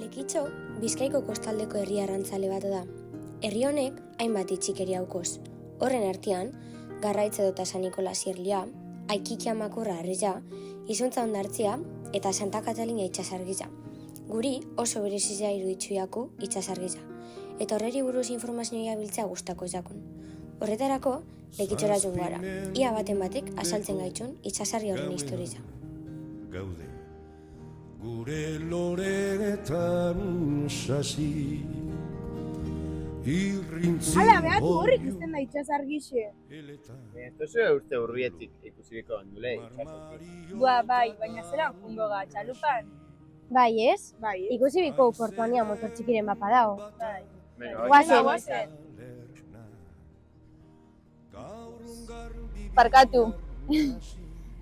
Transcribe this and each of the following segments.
Lekitxo, Bizkaiko kostaldeko herri arrantzale bat da. Herri honek hainbat itxikeria aukoz. Horren artean, Garraitz edota San Nikolas Irlia, Aikikia Makurra Arreza, Izuntza Hondartzia eta Santa Katalina itsasargia. Guri oso berezia iruditzuiako itsasargia. Eta horreri buruz informazioa biltzea gustako jakon. Horretarako, Lekitxora joan gara. Ia baten batek azaltzen gaitxun itsasarri horren historia. Gaude, gure loreetan sasi, irrintzi Hala, behatu horrik izten da itsasargixe. Tozu urte urrietik ikusiko ondule itsasargi. Bai, baina zelan jungo ga, txalupan? Bai, ez? Bai, Ikusi biko portuania motor txikiren bapa dago. bai. Guazen. Barkatu.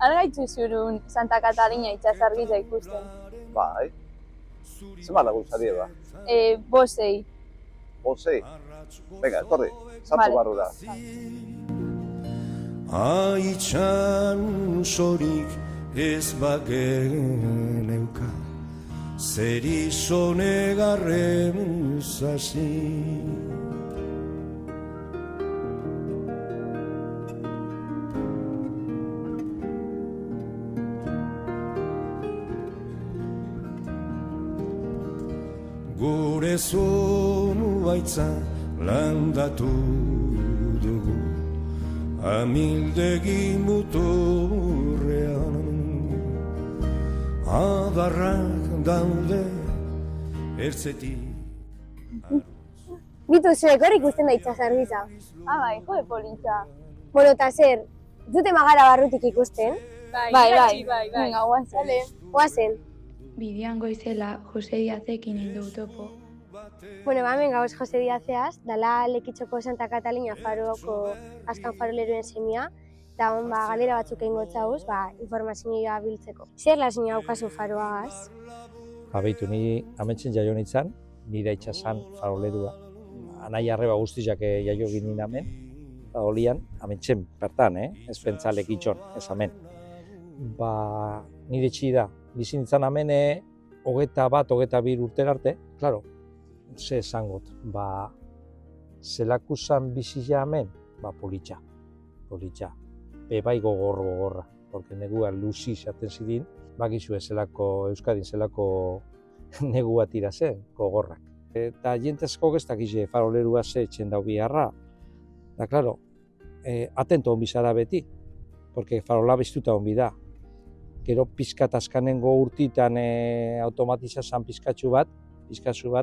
Argaitzu zurun Santa Katalina itsasargia ikusten. Bai. Zema laguntza die ba? Bosei. Bosei. Venga, etorri. Sartu Vale. barrura. Aitxan sorik ez bageneuka, zer izonegarren zasi. Gure zonu baitza landatu dugu, amildegi muturrean. Adarrak daude ertzetik. Bitu zuek hor ikusten da itsasargia. Bai, jode politxa. Bueno, eta zer, dute magara barrutik ikusten? Bai. Venga, guazen. Guazen. Bidean goizela Jose Diazekin hildu topo. Bueno, hemen gauz Jose Diazeaz, dala Lekitxoko Santa Katalina faroko azkan faroleroen semia, eta galera batzuk egingo txauz, informazioa biltzeko. Zer lasina aukazu faroagaz? Beitu, ni ametxen jaio nintzen, nire itxasan farolerua. Anai arreba guztiak jaio ginen hemen, eta olian, ametxen, bertan, ez pentsa Lekitxon, ez hemen. Nire txida, bizi nintzen hemen, 21-22 urte arte, klaro, ze esangot, zelakuzan bizia hemen, politxa. Bai gogorra, porque negua luzi izaten zidin, bakizu zelako Euskadin zelako negua tira zen, gogorrak. Eta jentezko gestak ize farolerua ze txendau biharra. Da, klaro, atento honbi zara beti, porque farola biztuta honbi da. Gero pizkat azkanengo urtitan automatizazan pizkatzu bat,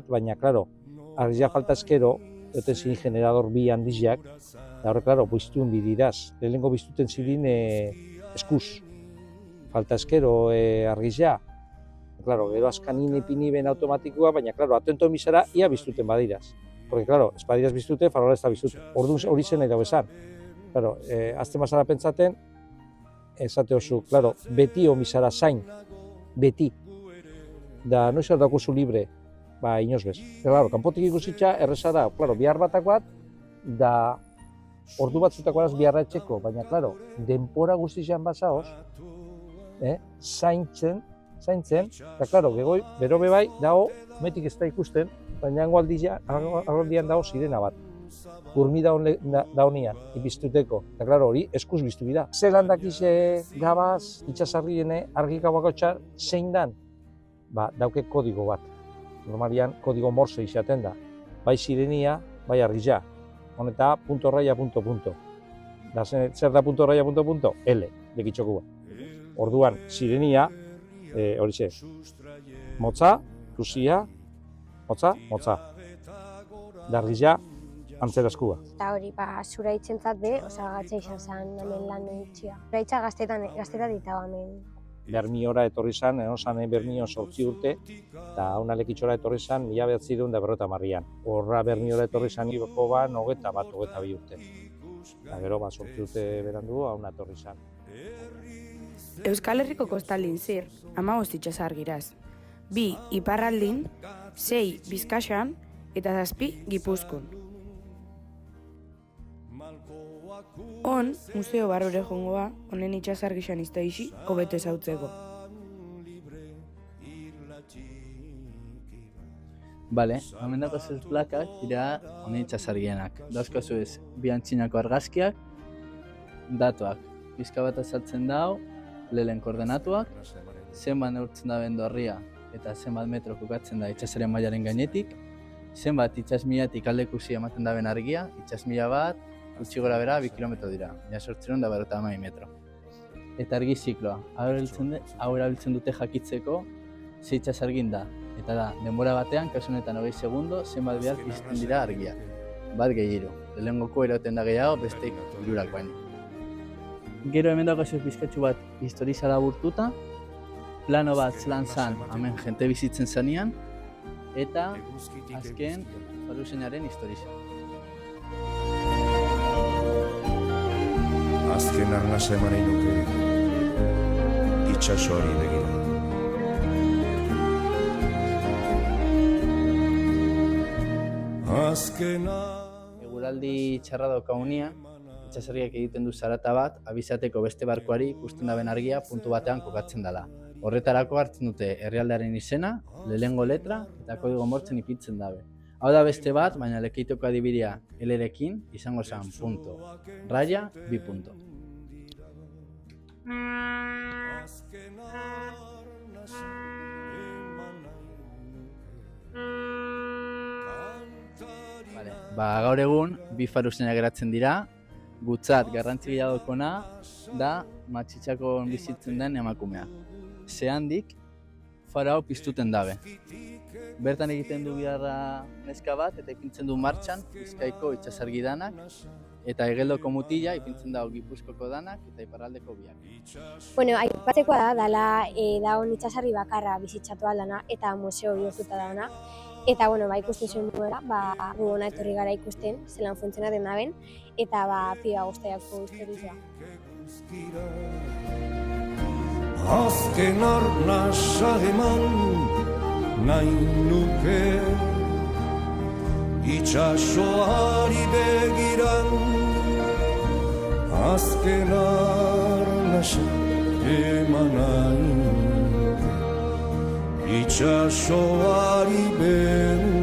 baina, klaro, argia faltazkero, duten zin generador bi handiziak, eta horre, klaro, biztuen bidiraz. Lehenengo biztuten zirin eskuz. Faltazkero argizia. Klaro, gero azkanin ipini ben automatikoa, baina, klaro, atento bizara, ia biztuten badiraz. Porque, klaro, ez badiraz biztute, farola ez da biztuten. Orduan hori zen nahi dago esan. Klaro, azten bazara pentsaten, esate oso, klaro, beti bizara zain. Beti. Da, noiz dakuzu libre, inoz bez. Klaro, kanpotik ikusitza, erreza da, klaro, bihar batak bat, da, ordu batzutako araz biharra etxeko, baina, klaro, denpora guztizean bazaoz, zaintzen, eta, klaro, bero bebai, dago, metik ez da ikusten, baina aldian dago sirena bat. Urmi daunian, ibiztuteko, eta, klaro, hori eskuz biztu bida. Zelan dakize gabaz, itxasarriene, argikabako txar, zein dan? Dauke kodigo bat. Normalian, kodigo morse izaten da. Bai sirenia, bai argia. Honeta, punto raya, punto, punto. Da, zer da punto raya, punto, punto? L, Lekitxokua. Orduan, sirenia, horixe, motza, lusia, motza. Da, argia, antzeraskua. Eta hori, zura itxentzat be, osagatza izan zen hemen lan itxia. Zura itxa gazteta ditago hemen. Bermiora etorri zen, Bermio 8 urte, eta hauna Lekitxora etorri zen 1950an. Horra Bermiora etorri zen iboko ban 21-22 urte. Eta gero, 8 urte berandu, hauna etorri zen. Euskal Herriko kostaldin zir, 15 itsasargiraz. 2 iparraldin, 6 Bizkaixan eta 7 Gipuzkoan. Hon, museo barrure jongoa, honen itsasargixan iztaixi, hobeto ezautzeko. Bale, hemen dakozuz plakak dira honen itxasargienak. Dauzkazu ez, bi antzinako argazkiak, datuak. Pizka bat azaltzen dau, lehen koordenatuak, zenbat neurtzen da bendoarria eta zenbat metro kokatzen da itsasaren mailaren gainetik, zenbat itsasmilatik aldekusi ematen da ben argia, itsasmila bat, gutxi gora bera 2 kilometro dira, 852 metro. Eta argi zikloa, hau erabiltzen dute jakitzeko ze itsasargin da. Eta da, denbora batean, kasu honetan 20 segundo, zenbat behar pizten dira argiak. Bat gehiago, lehengoko erauten da gehiago, besteik 3 baino. Gero hemen dagoazio pizkatxu bat historiza laburtuta, plano bat zelan zan, hemen jente bizitzen zanean, eta azken faruzenaren historiza. Azken arnasa eman nahi nuke itxasoari begira. Eguraldi txarra daukaunia, itsasargiak egiten du zarata bat, abizateko beste barkoari ikusten daben argia puntu batean kokatzen dela. Horretarako hartzen dute herrialdearen izena, lehengo letra eta kodigo mortzen ipintzen dabe. Hau da beste bat, baina lekeitoko adibidea L-rekin izango zen punto, raya, 2 punto. Gaur egun, 2 faruzenak geratzen dira, gutzat garrantzi gehiagokona da Matxitxakon bizitzen den emakumea. Zehandik, faro hau piztuten dabe. Bertan egiten du biharra neska bat eta ipintzen du martxan Bizkaiko itsasargi danak eta Egeldoko mutila ipintzen dago Gipuzkoko danak eta iparraldeko biak. Bueno, aipatzekoa da, dala daun itsasargi bakarra bizitzatu aldana eta museo bihurtuta dauna. Eta, bueno, ikusten zuen nuela, gu hona etorri gara ikusten, zelan funtzionatzen daben, eta piba guztiako historia. Azken arnasa eman nahi nuke itxasoari begiran. Azken arnasa eman nahi nuke itxasoari begiran.